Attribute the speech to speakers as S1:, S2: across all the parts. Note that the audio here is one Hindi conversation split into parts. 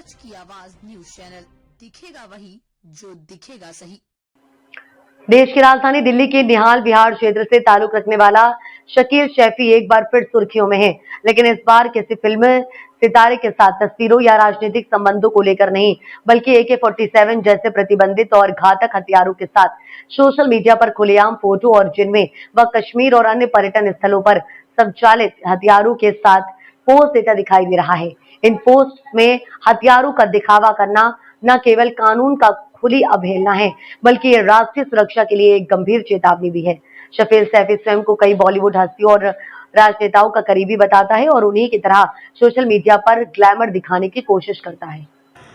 S1: सच की आवाज न्यूज चैनल, दिखेगा वही जो दिखेगा सही।
S2: देश की राजधानी दिल्ली के निहाल बिहार क्षेत्र से ताल्लुक रखने वाला शकील शैफी एक बार फिर सुर्खियों में है, लेकिन इस बार किसी फिल्म सितारे के साथ तस्वीरों या राजनीतिक संबंधों को लेकर नहीं, बल्कि AK-47 जैसे प्रतिबंधित और घातक हथियारों के साथ सोशल मीडिया पर खुलेआम फोटो और जिनमें वह कश्मीर और अन्य पर्यटन स्थलों पर संचालित हथियारों के साथ पोस्ट देता दिखाई दे रहा है। इन पोस्ट में हथियारों का दिखावा करना न केवल कानून का खुली अवहेलना है, बल्कि ये राष्ट्रीय सुरक्षा के लिए एक गंभीर चेतावनी भी है। शकील सैफी स्वयं को कई बॉलीवुड हस्तियों और राजनेताओं का करीबी बताता है और उन्हीं की तरह सोशल मीडिया पर ग्लैमर दिखाने की कोशिश करता है।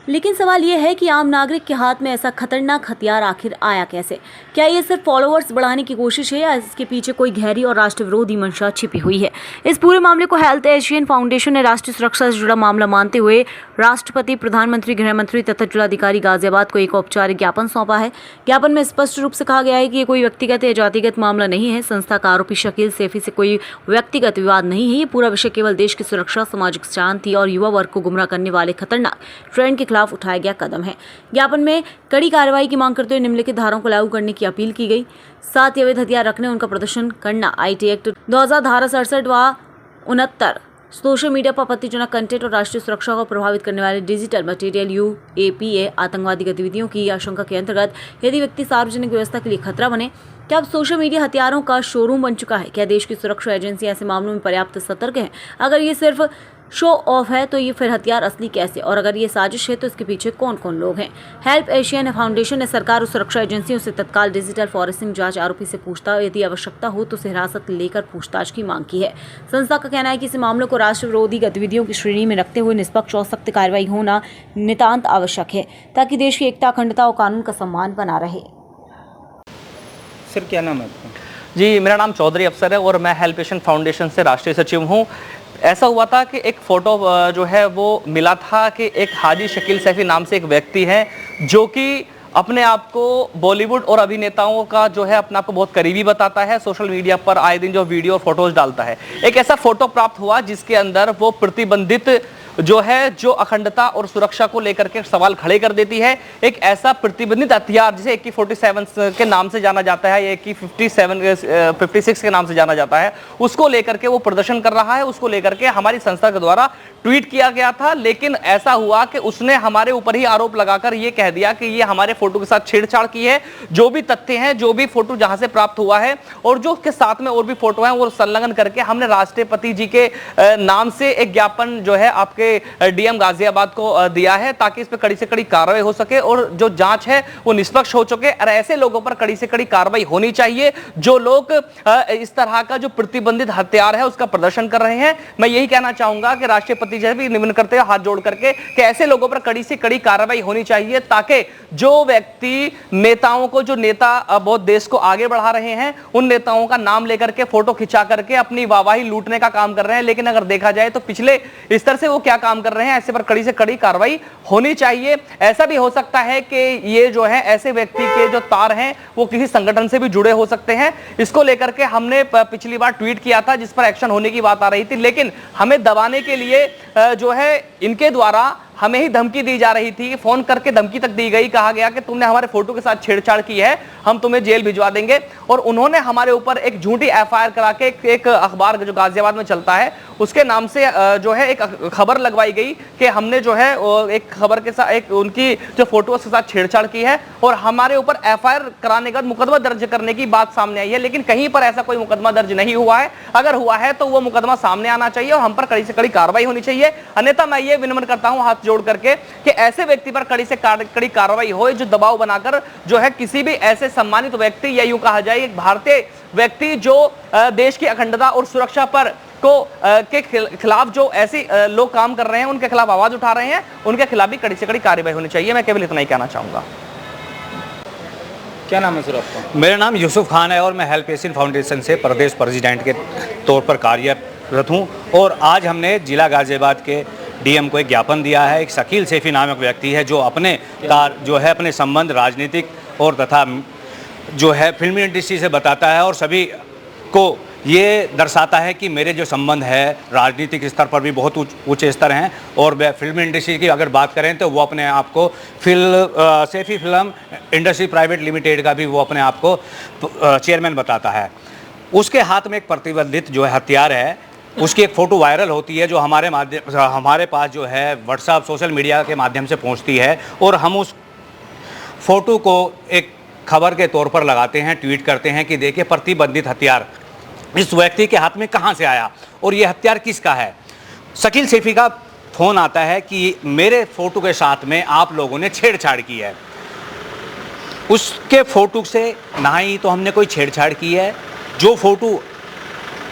S3: लेकिन सवाल यह है कि आम नागरिक के हाथ में ऐसा खतरनाक हथियार आखिर आया कैसे? क्या ये सिर्फ फॉलोअर्स बढ़ाने की कोशिश है या इसके पीछे कोई गहरी और राष्ट्र विरोधी मंशा छिपी हुई है? इस पूरे मामले को हेल्प एशियन फाउंडेशन ने राष्ट्रीय सुरक्षा से जुड़ा मामला मानते हुए राष्ट्रपति, प्रधानमंत्री, गृह मंत्री तथा जिलाधिकारी गाजियाबाद को एक औपचारिक ज्ञापन सौंपा है। ज्ञापन में स्पष्ट रूप से कहा गया है कि ये कोई व्यक्तिगत या जातिगत मामला नहीं है। संस्था का आरोपी शकील सैफी से कोई व्यक्तिगत विवाद नहीं है। ये पूरा विषय केवल देश की सुरक्षा, सामाजिक शांति और युवा वर्ग को गुमराह करने वाले खतरनाक ट्रेंड के खिलाफ उठाया गया कदम है। ज्ञापन में कड़ी कार्रवाई की मांग करते हुए निम्नलिखित धाराओं को लागू करने की अपील की गई। साथ ही अवैध हथियार रखने, उनका प्रदर्शन करना, IT एक्ट 2000 धारा 67 व 69, सोशल मीडिया पर आपत्तिजनक कंटेंट और राष्ट्रीय सुरक्षा को प्रभावित करने वाले डिजिटल मटेरियल, UAPA, आतंकवादी गतिविधियों की आशंका के अंतर्गत यदि व्यक्ति सार्वजनिक व्यवस्था के लिए खतरा बने। क्या अब सोशल मीडिया हथियारों का शोरूम बन चुका है? क्या देश की सुरक्षा एजेंसी ऐसे मामलों में पर्याप्त सतर्क है? अगर ये सिर्फ शो ऑफ है तो ये फिर हथियार असली कैसे? और अगर ये साजिश है तो इसके पीछे कौन कौन लोग हैं? हेल्प एशियन फाउंडेशन ने सरकार और सुरक्षा एजेंसियों से तत्काल डिजिटल फॉरेंसिक जांच, आरोपी से पूछताछ, यदि आवश्यकता हो तो उसे हिरासत लेकर पूछताछ की मांग की है। संस्था का कहना है कि इस मामलों को राष्ट्र विरोधी गतिविधियों की श्रेणी में रखते हुए निष्पक्ष और सख्त कार्रवाई होना नितांत आवश्यक है, ताकि देश की एकता, अखंडता और कानून का सम्मान बना रहे।
S4: सर, क्या नाम है आपका?
S5: जी, मेरा नाम चौधरी अफसर है और मैं हेल्प एशियन फाउंडेशन से राष्ट्रीय सचिव हूँ। ऐसा हुआ था कि एक फ़ोटो जो है वो मिला था कि एक हाजी शकील सैफी नाम से एक व्यक्ति है जो कि अपने आप को बॉलीवुड और अभिनेताओं का जो है अपने आप को बहुत करीबी बताता है। सोशल मीडिया पर आए दिन जो वीडियो और फोटोज डालता है। एक ऐसा फोटो प्राप्त हुआ जिसके अंदर वो प्रतिबंधित जो है, जो अखंडता और सुरक्षा को लेकर के सवाल खड़े कर देती है। एक ऐसा प्रतिबंधित हथियार जिसे AK-47 के नाम से जाना जाता है, AK-56 के नाम से जाना जाता है, उसको लेकर के वो प्रदर्शन कर रहा है। उसको लेकर के हमारी संस्था के द्वारा ट्वीट किया गया था, लेकिन ऐसा हुआ कि उसने हमारे ऊपर ही आरोप लगाकर ये कह दिया कि ये हमारे फोटो के साथ छेड़छाड़ की है। जो भी तथ्य हैं, जो भी फोटो जहां से प्राप्त हुआ है और जो उसके साथ में और भी फोटो हैं, वो संलग्न करके हमने राष्ट्रपति जी के नाम से एक ज्ञापन जो है आपके DM गाजियाबाद को दिया है, ताकि इस पर कड़ी से कड़ी कार्रवाई हो सके और जो जांच है वो निष्पक्ष हो सके। और ऐसे लोगों पर कड़ी से कड़ी कार्रवाई होनी चाहिए जो लोग इस तरह का जो प्रतिबंधित हथियार है उसका प्रदर्शन कर रहे हैं। मैं यही कहना चाहूंगा कि राष्ट्रपति जी भी निवेदन करते हैं हाथ जोड़ करके कि ऐसे लोगों पर कड़ी से कड़ी कार्रवाई होनी चाहिए, ताकि जो व्यक्ति नेताओं को, जो नेता बहुत देश को आगे बढ़ा रहे हैं, उन नेताओं का नाम लेकर के फोटो खिंचा करके अपनी वाहवाही लूटने का काम कर रहे हैं। लेकिन अगर देखा जाए तो पिछले स्तर से वो क्या काम कर रहे हैं, ऐसे पर कड़ी से कड़ी कार्रवाई होनी चाहिए। ऐसा भी हो सकता है कि ये जो है ऐसे व्यक्ति के जो तार हैं वो किसी संगठन से भी जुड़े हो सकते हैं। इसको लेकर के हमने पिछली बार ट्वीट किया था जिस पर एक्शन होने की बात आ रही थी, लेकिन हमें दबाने के लिए जो है इनके द्वारा हमें ही धमकी दी जा रही थी। फोन करके धमकी तक दी गई, कहा गया कि तुमने हमारे फोटो के साथ छेड़छाड़ की है, हम तुम्हें जेल भिजवा देंगे। और उन्होंने हमारे ऊपर एक झूठी FIR करा के एक अखबार जो गाजियाबाद में चलता है उसके नाम से जो है एक खबर लगवाई गई कि हमने जो है एक खबर के साथ एक उनकी जो फोटो के साथ छेड़छाड़ की है और हमारे ऊपर FIR कराने का मुकदमा दर्ज करने की बात सामने आई है। लेकिन कहीं पर ऐसा कोई मुकदमा दर्ज नहीं हुआ है। अगर हुआ है तो वो मुकदमा सामने आना चाहिए और हम पर कड़ी से कड़ी कार्रवाई होनी चाहिए। अन्यथा मैं ये विनम्र करता हूं हाथ जोड़ करके कि ऐसे व्यक्ति पर कड़ी से कड़ी कार्रवाई हो जो दबाव बनाकर जो है किसी भी ऐसे सम्मानित व्यक्ति या यूं कहा जाए एक भारतीय व्यक्ति जो देश की अखंडता और सुरक्षा पर के खिलाफ जो ऐसे लोग काम कर रहे हैं, उनके खिलाफ आवाज उठा रहे हैं, उनके खिलाफ भी कड़ी से कड़ी कार्रवाई होनी चाहिए। मैं केवल इतना ही कहना चाहूंगा।
S4: क्या नाम है सर आपका?
S6: मेरा नाम यूसुफ खान है और मैं हेल्प एशियन फाउंडेशन से प्रदेश प्रेसिडेंट के तौर पर कार्यरत हूँ। और आज हमने जिला गाजियाबाद के DM को एक ज्ञापन दिया है। एक शकील सैफी नामक व्यक्ति है जो अपने संबंध राजनीतिक और तथा जो है फिल्मी इंडस्ट्री से बताता है और सभी को ये दर्शाता है कि मेरे जो संबंध है राजनीतिक स्तर पर भी बहुत ऊंचे स्तर हैं, और फिल्म इंडस्ट्री की अगर बात करें तो वो अपने आप को Saifi film industry private limited का भी वो अपने आप को चेयरमैन बताता है। उसके हाथ में एक प्रतिबंधित जो है हथियार है, उसकी एक फ़ोटो वायरल होती है जो हमारे पास जो है व्हाट्सएप सोशल मीडिया के माध्यम से पहुंचती है, और हम उस फ़ोटो को एक खबर के तौर पर लगाते हैं, ट्वीट करते हैं कि देखिए प्रतिबंधित हथियार इस व्यक्ति के हाथ में कहां से आया और ये हथियार किसका है। शकील सैफी का फ़ोन आता है कि मेरे फ़ोटो के साथ में आप लोगों ने छेड़छाड़ की है। उसके फ़ोटो से ना ही तो हमने कोई छेड़छाड़ की है, जो फ़ोटो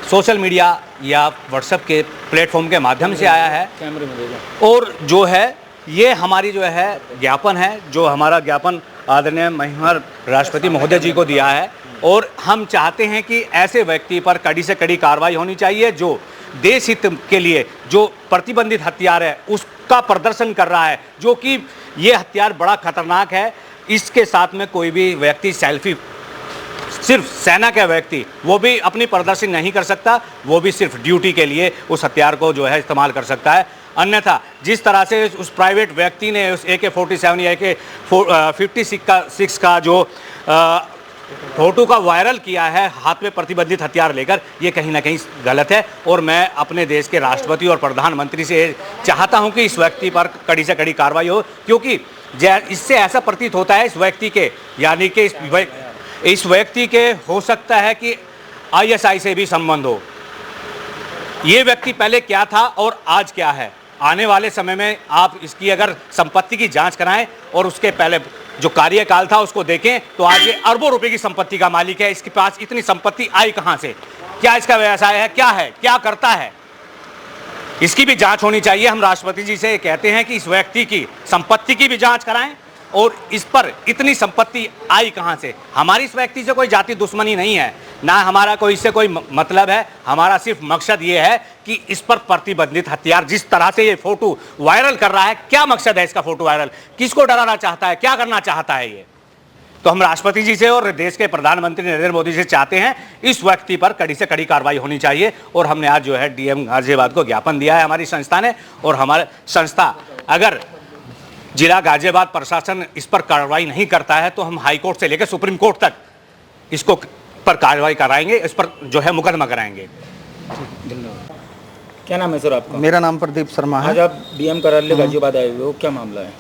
S6: सोशल मीडिया या व्हाट्सएप के प्लेटफॉर्म के माध्यम से आया है,
S4: कैमरे में देखो,
S6: और जो है ये हमारी जो है ज्ञापन है, जो हमारा ज्ञापन आदरणीय महिमार राष्ट्रपति महोदय जी को दिया है, और हम चाहते हैं कि ऐसे व्यक्ति पर कड़ी से कड़ी कार्रवाई होनी चाहिए जो देश हित के लिए जो प्रतिबंधित हथियार है उसका प्रदर्शन कर रहा है, जो कि ये हथियार बड़ा खतरनाक है। इसके साथ में कोई भी व्यक्ति सेल्फी, सिर्फ सेना का व्यक्ति, वो भी अपनी प्रदर्शन नहीं कर सकता, वो भी सिर्फ ड्यूटी के लिए उस हथियार को जो है इस्तेमाल कर सकता है। अन्यथा जिस तरह से उस प्राइवेट व्यक्ति ने उस AK-47 या AK-56 का जो फोटो का वायरल किया है हाथ में प्रतिबंधित हथियार लेकर, ये कहीं ना कहीं गलत है। और मैं अपने देश के राष्ट्रपति और प्रधानमंत्री से चाहता हूं कि इस व्यक्ति पर कड़ी से कड़ी कार्रवाई हो, क्योंकि इससे ऐसा प्रतीत होता है इस व्यक्ति के, यानी कि इस व्यक्ति के हो सकता है कि ISI से भी संबंध हो। ये व्यक्ति पहले क्या था और आज क्या है, आने वाले समय में आप इसकी अगर संपत्ति की जांच कराएं और उसके पहले जो कार्यकाल था उसको देखें तो आज ये अरबों रुपए की संपत्ति का मालिक है। इसके पास इतनी संपत्ति आई कहां से, क्या इसका व्यवसाय है, क्या करता है, इसकी भी जांच होनी चाहिए। हम राष्ट्रपति जी से कहते हैं कि इस व्यक्ति की संपत्ति की भी जांच कराएं और इस पर इतनी संपत्ति आई कहां से। हमारी इस व्यक्ति से कोई जाति दुश्मनी नहीं है, ना हमारा कोई इससे कोई मतलब है, हमारा सिर्फ मकसद ये है कि इस पर प्रतिबंधित हथियार, जिस तरह से ये फोटो वायरल कर रहा है, क्या मकसद है इसका फोटो वायरल, किसको डराना चाहता है, क्या करना चाहता है ये। तो हम राष्ट्रपति जी से और देश के प्रधानमंत्री नरेंद्र मोदी से चाहते हैं इस व्यक्ति पर कड़ी से कड़ी कार्रवाई होनी चाहिए। और हमने आज जो है DM गाजियाबाद को ज्ञापन दिया है हमारी संस्था ने, और हमारे संस्था अगर जिला गाजियाबाद प्रशासन इस पर कार्रवाई नहीं करता है तो हम हाई कोर्ट से लेकर सुप्रीम कोर्ट तक इसको पर कार्रवाई कराएंगे, इस पर जो है मुकदमा कराएंगे।
S4: धन्यवाद। क्या नाम है सर आपका?
S7: मेरा नाम प्रदीप शर्मा है।
S4: आज आप DM कार्यालय गाजियाबाद आए हुए हो, क्या मामला है?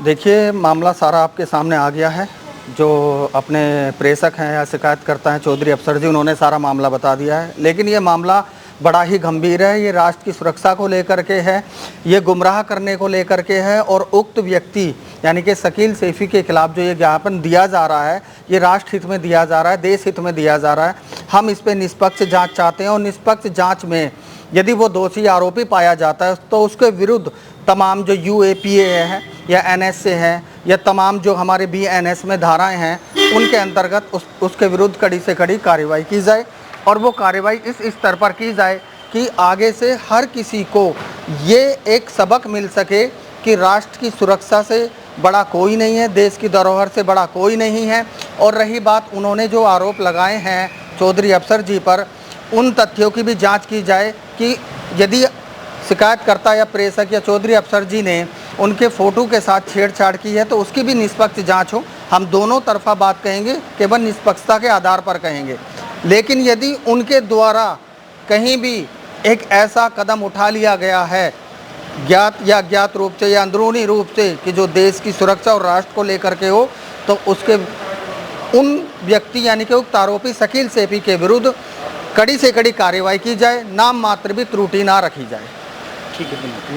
S7: देखिए, मामला सारा आपके सामने आ गया है। जो अपने प्रेषक हैं या शिकायतकर्ता हैं चौधरी अफसर जी, उन्होंने सारा मामला बता दिया है। लेकिन ये मामला बड़ा ही गंभीर है, ये राष्ट्र की सुरक्षा को लेकर के है, ये गुमराह करने को लेकर के है, और उक्त व्यक्ति यानी कि शकील सैफी के खिलाफ जो ये ज्ञापन दिया जा रहा है ये राष्ट्र हित में दिया जा रहा है, देश हित में दिया जा रहा है। हम इस पर निष्पक्ष जांच चाहते हैं, और निष्पक्ष जांच में यदि वो दोषी आरोपी पाया जाता है तो उसके विरुद्ध तमाम जो UAPA है या NS है या तमाम जो हमारे BNS में धाराएं हैं उनके अंतर्गत उसके विरुद्ध कड़ी से कड़ी कार्रवाई की जाए, और वो कार्रवाई इस स्तर पर की जाए कि आगे से हर किसी को ये एक सबक मिल सके कि राष्ट्र की सुरक्षा से बड़ा कोई नहीं है, देश की धरोहर से बड़ा कोई नहीं है। और रही बात उन्होंने जो आरोप लगाए हैं चौधरी अफसर जी पर, उन तथ्यों की भी जांच की जाए कि यदि शिकायतकर्ता या प्रेषक या चौधरी अफसर जी ने उनके फ़ोटो के साथ छेड़छाड़ की है तो उसकी भी निष्पक्ष जांच हो। हम दोनों तरफा बात कहेंगे, केवल निष्पक्षता के आधार पर कहेंगे। लेकिन यदि उनके द्वारा कहीं भी एक ऐसा कदम उठा लिया गया है ज्ञात या अज्ञात रूप से या अंदरूनी रूप से कि जो देश की सुरक्षा और राष्ट्र को लेकर के हो, तो उसके उन व्यक्ति यानी कि उक्त आरोपी शकील सैफी के विरुद्ध कड़ी से कड़ी कार्रवाई की जाए, नाम मात्र भी त्रुटि ना रखी जाए।
S4: ठीक है।